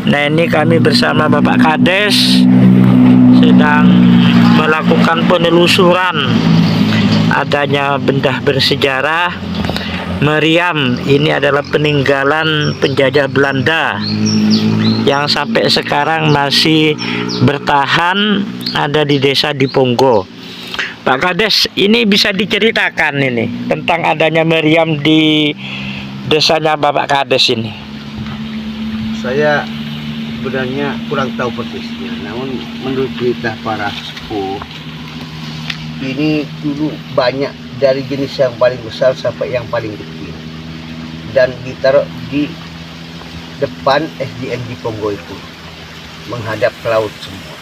Nah, ini kami bersama Bapak Kades sedang melakukan penelusuran adanya benda bersejarah meriam. Ini adalah peninggalan penjajah Belanda yang sampai sekarang masih bertahan ada di desa Diponggo. Pak Kades, ini bisa diceritakan ini tentang adanya meriam di desanya Bapak Kades ini? Saya sebenarnya kurang tahu persisnya, namun menurut cerita para sepuh, ini dulu banyak dari jenis yang paling besar sampai yang paling kecil, dan ditaruh di depan SDN Diponggo itu, menghadap ke laut semua.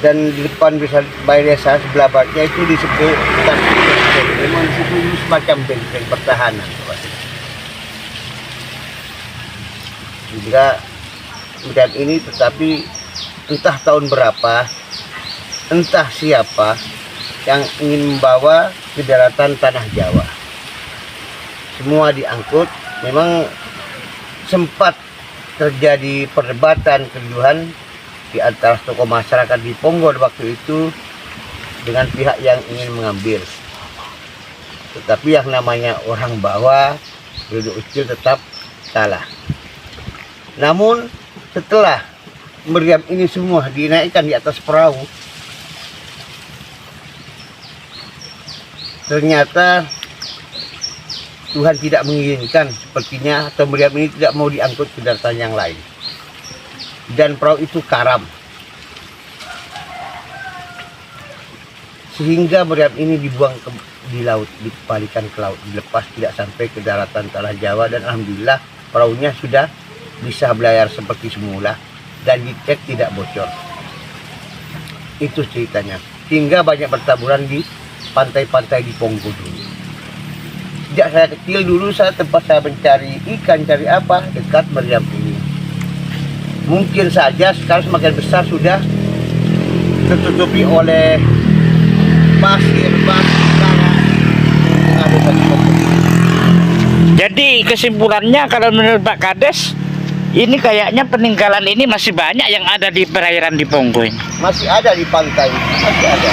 Dan di depan balai desa sebelah baratnya itu disebut benteng. Memang itu semacam benteng pertahanan. Juga dan ini, tetapi entah tahun berapa, entah siapa yang ingin membawa ke daratan tanah Jawa. Semua diangkut. Memang sempat terjadi perdebatan kedudukan di antara tokoh masyarakat Diponggo waktu itu dengan pihak yang ingin mengambil. Tetapi yang namanya orang bawa penduduk kecil tetap kalah. Namun setelah meriam ini semua dinaikkan di atas perahu, ternyata Tuhan tidak menginginkan sepertinya, atau meriam ini tidak mau diangkut ke daratan yang lain. Dan perahu itu karam. Sehingga meriam ini dibuang di laut, dikembalikan ke laut, dilepas tidak sampai ke daratan tanah Jawa, dan alhamdulillah perahunya sudah bisa berlayar seperti semula dan dicek tidak bocor. Itu ceritanya. Hingga banyak bertaburan di pantai-pantai Diponggo dulu. Sejak saya kecil dulu, tempat saya mencari ikan, cari apa, dekat meriam ini. Mungkin saja sekarang semakin besar sudah tertutupi oleh pasir, batu, tanah. Jadi kesimpulannya, kalau menurut Pak Kades, ini kayaknya peninggalan ini masih banyak yang ada di perairan Diponggo ini. Masih ada di pantai, masih ada.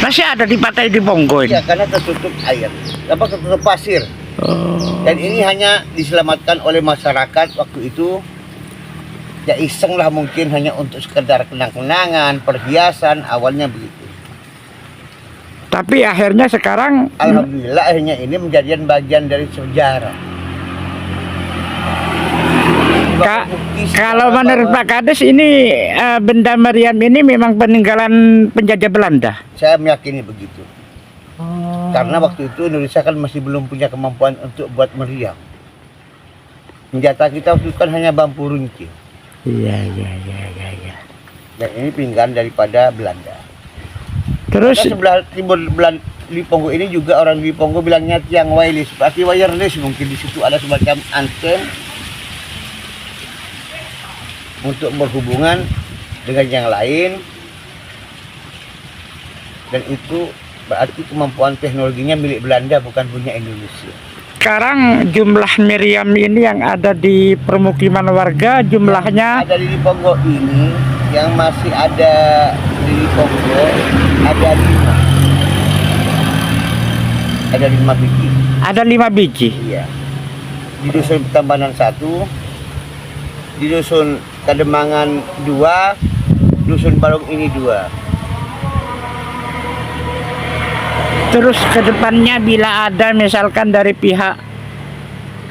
Masih ada di pantai Diponggo ini. Ya, karena tertutup air, tertutup pasir. Dan ini hanya diselamatkan oleh masyarakat waktu itu. Ya iseng lah, mungkin hanya untuk sekedar kenang-kenangan, perhiasan, awalnya begitu. Tapi akhirnya sekarang, alhamdulillah, akhirnya ini menjadi bagian dari sejarah. Kalau menurut Pak Kades ini benda meriam ini memang peninggalan penjajah Belanda? Saya meyakini begitu. Karena waktu itu Indonesia kan masih belum punya kemampuan untuk buat meriam. Senjata kita waktu itu kan hanya bambu runcing. Iya. Dan ini peninggalan daripada Belanda. Terus karena sebelah timur Diponggo ini juga orang Diponggo bilangnya tiang wireless, seperti wireless. Mungkin di situ ada semacam anten untuk berhubungan dengan yang lain, dan itu berarti kemampuan teknologinya milik Belanda, bukan punya Indonesia. Sekarang jumlah meriam ini yang ada di permukiman warga jumlahnya, ada di Diponggo ini, yang masih ada di Diponggo ada 5. Ada 5 biji. Ada 5 biji? Iya. Di dusun Tambanan 1, di dusun Kademangan 2, dusun Balong ini 2. Terus ke depannya bila ada misalkan dari pihak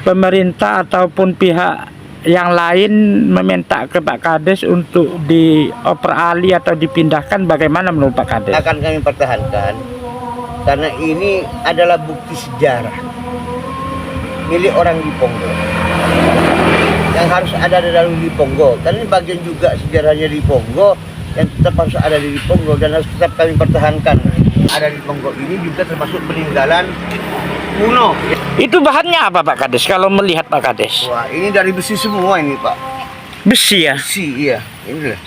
pemerintah ataupun pihak yang lain meminta ke Pak Kades untuk dioper alih atau dipindahkan, bagaimana menurut Pak Kades? Akan kami pertahankan karena ini adalah bukti sejarah milik orang Diponggo yang harus ada di dalam Diponggo. Karena ini bagian juga sejarahnya Diponggo yang tetap harus ada di Diponggo dan harus tetap kami pertahankan. Ada di Diponggo ini juga termasuk peninggalan kuno. Itu bahannya apa Pak Kades kalau melihat Pak Kades? Wah, ini dari besi semua ini Pak. Besi ya? Besi, iya. Ini lah.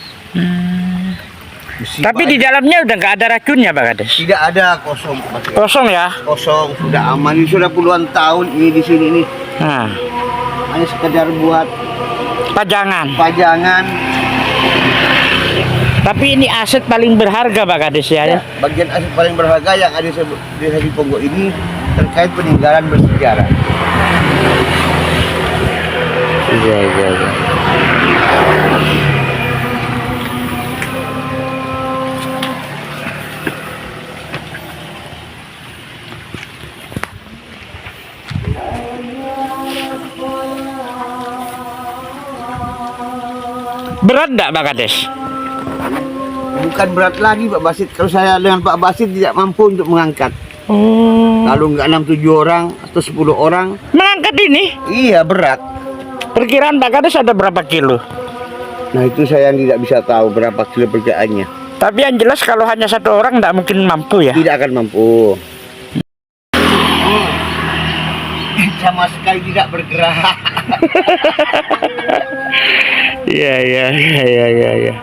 Besi, tapi Pak, di dalamnya udah nggak ada racunnya Pak Kades? Tidak ada, kosong. Kosong ya? Kosong, sudah aman. Ini sudah puluhan tahun ini di sini nih. Nah, hanya sekedar buat Pajangan. pajangan. Tapi ini aset paling berharga Pak Kades ya. Ya, bagian aset paling berharga yang ada di Desa Diponggok ini terkait peninggalan bersejarah. Iya, iya, iya. Berat enggak Pak Kades? Bukan berat lagi Pak Basit. Kalau saya dengan Pak Basit tidak mampu untuk mengangkat. Oh. Kalau nggak 6-7 orang atau 10 orang, Mengangkat ini? iya berat. Perkiraan Pak Kades ada berapa kilo? Nah itu saya yang tidak bisa tahu berapa kilo perkiraannya. Tapi yang jelas kalau hanya satu orang tidak mungkin mampu ya. Tidak akan mampu. Sama sekali tidak bergerak. Iya, iya, iya, iya, iya, iya.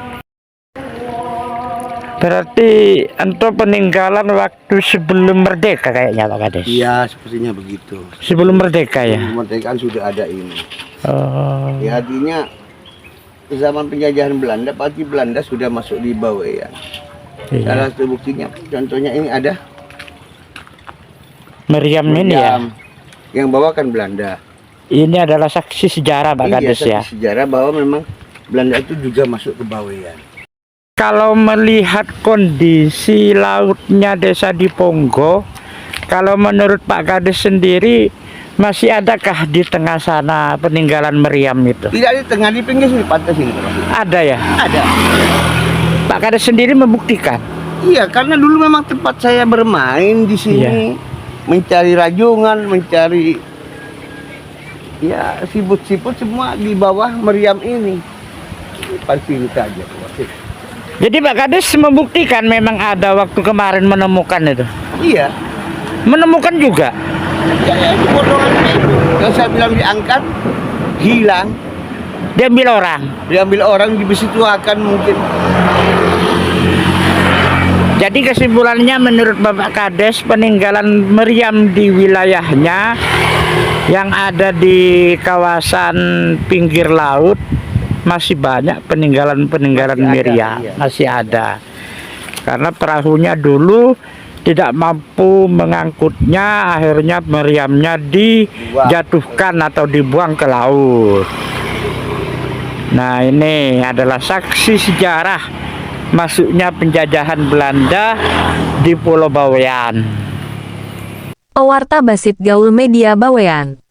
Berarti untuk peninggalan waktu sebelum merdeka kayaknya Pak Kades. Iya, sepertinya begitu. Sebelum merdeka ya. Kemerdekaan sudah ada ini. Oh. Ya, artinya zaman penjajahan Belanda, pasti Belanda sudah masuk di Bawean. Iya. Salah satu buktinya, contohnya ini ada Meriam ini ya. Meriam. Yang bawakan Belanda. Ini adalah saksi sejarah Pak Kades Iya, ya. saksi sejarah bahwa memang Belanda itu juga masuk ke Bawean. Kalau melihat kondisi lautnya Desa Diponggok, kalau menurut Pak Kades sendiri masih adakah di tengah sana peninggalan meriam itu? Tidak di tengah, di pinggir sini, pantai sini. Ada ya? Ada. Pak Kades sendiri membuktikan. Iya, karena dulu memang tempat saya bermain di sini, mencari rajungan, mencari ya siput-siput semua di bawah meriam ini. Fasilitas aja. Jadi Pak Kades membuktikan memang ada waktu kemarin menemukan itu. Iya. Menemukan juga. Ya itu potongannya itu. Yang saya bilang diangkat, hilang. Diambil orang. Diambil orang di situ akan mungkin. Jadi kesimpulannya menurut Bapak Kades peninggalan meriam di wilayahnya yang ada di kawasan pinggir laut masih banyak peninggalan-peninggalan Masih ada, meriam, iya. masih ada. Karena perahunya dulu tidak mampu mengangkutnya, akhirnya meriamnya dijatuhkan atau dibuang ke laut. Nah, ini adalah saksi sejarah masuknya penjajahan Belanda di Pulau Bawean. Pewarta Basit Gaul Media Bawean.